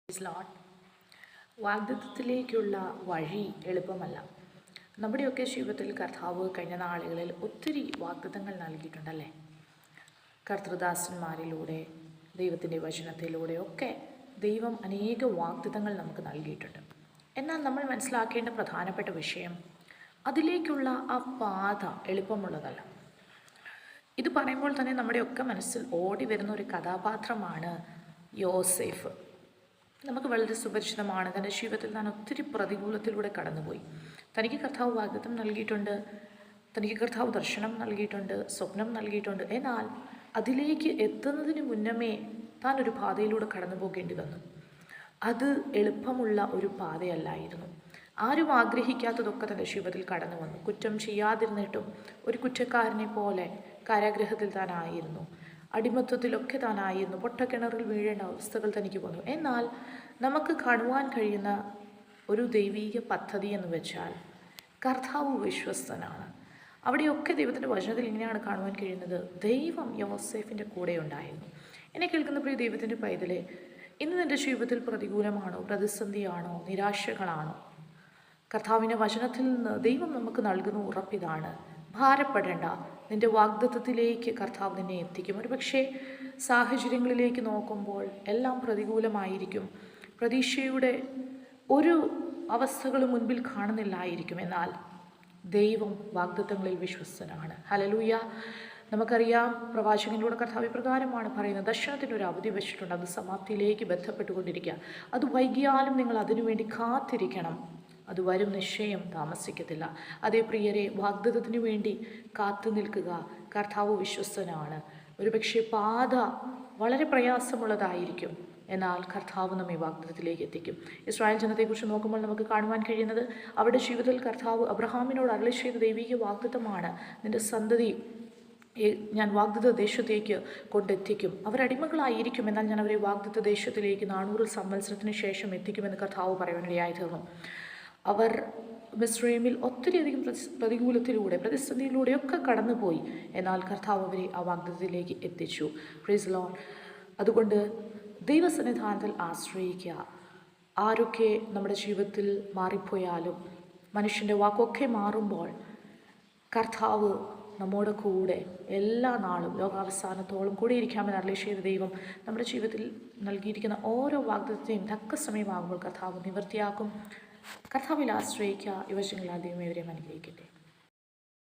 Praise Lord. വാഗ്ദത്തത്തിലേക്കുള്ള വഴി എളുപ്പമല്ല. നമ്മുടെയൊക്കെ ജീവിതത്തിൽ കർത്താവ് കഴിഞ്ഞ നാളുകളിൽ ഒത്തിരി വാഗ്ദത്തങ്ങൾ നൽകിയിട്ടുണ്ടല്ലേ. കർത്തൃദാസന്മാരിലൂടെ, ദൈവത്തിൻ്റെ വചനത്തിലൂടെയൊക്കെ ദൈവം അനേക വാഗ്ദത്തങ്ങൾ നമുക്ക് നൽകിയിട്ടുണ്ട്. എന്നാൽ നമ്മൾ മനസ്സിലാക്കേണ്ട പ്രധാനപ്പെട്ട വിഷയം, അതിലേക്കുള്ള ആ പാത എളുപ്പമുള്ളതല്ല. ഇത് പറയുമ്പോൾ തന്നെ നമ്മുടെയൊക്കെ മനസ്സിൽ ഓടി വരുന്ന ഒരു കഥാപാത്രമാണ് യോസേഫ്. നമുക്ക് വളരെ സുപരിചിതമാണ്. തൻ്റെ ജീവിതത്തിൽ താൻ ഒത്തിരി പ്രതികൂലത്തിലൂടെ കടന്നുപോയി. തനിക്ക് കർത്താവ് വാഗ്ദത്തം നൽകിയിട്ടുണ്ട്, തനിക്ക് കർത്താവ് ദർശനം നൽകിയിട്ടുണ്ട്, സ്വപ്നം നൽകിയിട്ടുണ്ട്. എന്നാൽ അതിലേക്ക് എത്തുന്നതിന് മുന്നമേ താൻ ഒരു പാതയിലൂടെ കടന്നു പോകേണ്ടി വന്നു. അത് എളുപ്പമുള്ള ഒരു പാതയല്ലായിരുന്നു. ആരും ആഗ്രഹിക്കാത്തതൊക്കെ തൻ്റെ ജീവിതത്തിൽ കടന്നു വന്നു. കുറ്റം ചെയ്യാതിരുന്നിട്ടും ഒരു കുറ്റക്കാരനെ പോലെ കാരാഗൃഹത്തിൽ താനായിരുന്നു, അടിമത്വത്തിലൊക്കെ താനായിരുന്നു, പൊട്ടക്കിണറിൽ വീഴേണ്ട അവസ്ഥകൾ തനിക്ക് വന്നു. എന്നാൽ നമുക്ക് കാണുവാൻ കഴിയുന്ന ഒരു ദൈവീക പദ്ധതി എന്ന് വെച്ചാൽ കർത്താവ് വിശ്വസ്തനാണ്. അവിടെയൊക്കെ ദൈവത്തിൻ്റെ വചനത്തിൽ ഇങ്ങനെയാണ് കാണുവാൻ കഴിയുന്നത്, ദൈവം യോസേഫിൻ്റെ കൂടെ ഉണ്ടായിരുന്നു. എന്നെ കേൾക്കുന്ന പ്രിയ ദൈവത്തിൻ്റെ പൈതലേ, ഇന്ന് നിൻ്റെ ജീവിതത്തിൽ പ്രതികൂലമാണോ, പ്രതിസന്ധിയാണോ, നിരാശകളാണോ? കർത്താവിൻ്റെ വചനത്തിൽ നിന്ന് ദൈവം നമുക്ക് നൽകുന്ന ഉറപ്പിതാണ്, ഭാരപ്പെടേണ്ട, നിൻ്റെ വാഗ്ദത്തത്തിലേക്ക് കർത്താവ് നിന്നെ എത്തിക്കും. ഒരു പക്ഷേ സാഹചര്യങ്ങളിലേക്ക് നോക്കുമ്പോൾ എല്ലാം പ്രതികൂലമായിരിക്കും, പ്രതീക്ഷയുടെ ഒരു അവസ്ഥകളും മുൻപിൽ കാണുന്നില്ലായിരിക്കും. എന്നാൽ ദൈവം വാഗ്ദത്തങ്ങളിൽ വിശ്വസ്തനാണ്. ഹല്ലേലൂയ. നമുക്കറിയാം, പ്രവാചകനിലൂടെ കർത്താവ് പ്രകാരമാണ് പറയുന്നത്, ദർശനത്തിൻ്റെ ഒരു അവധി വെച്ചിട്ടുണ്ട്, അത് സമാപ്തിയിലേക്ക് ബന്ധപ്പെട്ടുകൊണ്ടിരിക്കുക. അത് വൈകിയാലും നിങ്ങൾ അതിനുവേണ്ടി കാത്തിരിക്കണം, അത് വരും, നിശ്ചയം താമസിക്കത്തില്ല. അതേ പ്രിയരെ, വാഗ്ദത്തത്തിനു വേണ്ടി കാത്തു നിൽക്കുക. കർത്താവ് വിശ്വസ്തനാണ്. ഒരുപക്ഷെ പാത വളരെ പ്രയാസമുള്ളതായിരിക്കും, എന്നാൽ കർത്താവ് നമ്മെ വാഗ്ദത്തത്തിലേക്ക് എത്തിക്കും. ഇസ്രായേൽ ജനത്തെക്കുറിച്ച് നോക്കുമ്പോൾ നമുക്ക് കാണുവാൻ കഴിയുന്നത്, അവരുടെ ജീവിതത്തിൽ കർത്താവ് അബ്രഹാമിനോട് അരുളി ചെയ്ത ദൈവിക വാഗ്ദത്തമാണ്, നിൻ്റെ സന്തതി ഞാൻ വാഗ്ദത്ത ദേശത്തേക്ക് കൊണ്ടെത്തിക്കും. അവരടിമകളായിരിക്കും, എന്നാൽ ഞാൻ അവരെ വാഗ്ദത്ത ദേശത്തിലേക്ക് 400 സംവത്സരത്തിന് ശേഷം എത്തിക്കുമെന്ന് കർത്താവ് പറയാനിടയായി തീർന്നു. അവർ മിസ്രൈമിൽ ഒത്തിരിയധികം പ്രതികൂലത്തിലൂടെ, പ്രതിസന്ധിയിലൂടെയൊക്കെ കടന്നുപോയി, എന്നാൽ കർത്താവ് അവരെ ആ വാഗ്ദത്തത്തിലേക്ക് എത്തിച്ചു. Praise Lord. അതുകൊണ്ട് ദൈവസന്നിധാനത്തിൽ ആശ്രയിക്കുക. ആരൊക്കെ നമ്മുടെ ജീവിതത്തിൽ മാറിപ്പോയാലും, മനുഷ്യൻ്റെ വാക്കൊക്കെ മാറുമ്പോൾ, കർത്താവ് നമ്മുടെ കൂടെ എല്ലാ നാളും ലോകാവസാനത്തോളം കൂടിയിരിക്കാമെന്ന് അരുളി ചെയ്ത ദൈവം നമ്മുടെ ജീവിതത്തിൽ നൽകിയിരിക്കുന്ന ഓരോ വാഗ്ദത്തത്തെയും തക്ക സമയമാകുമ്പോൾ കർത്താവ് നിവൃത്തിയാക്കും. കർത്താവിൽ ആശ്രയിക്കുക. യുവജനങ്ങളാൽ ദൈവം ഇവരെ അനുഗ്രഹിക്കട്ടെ.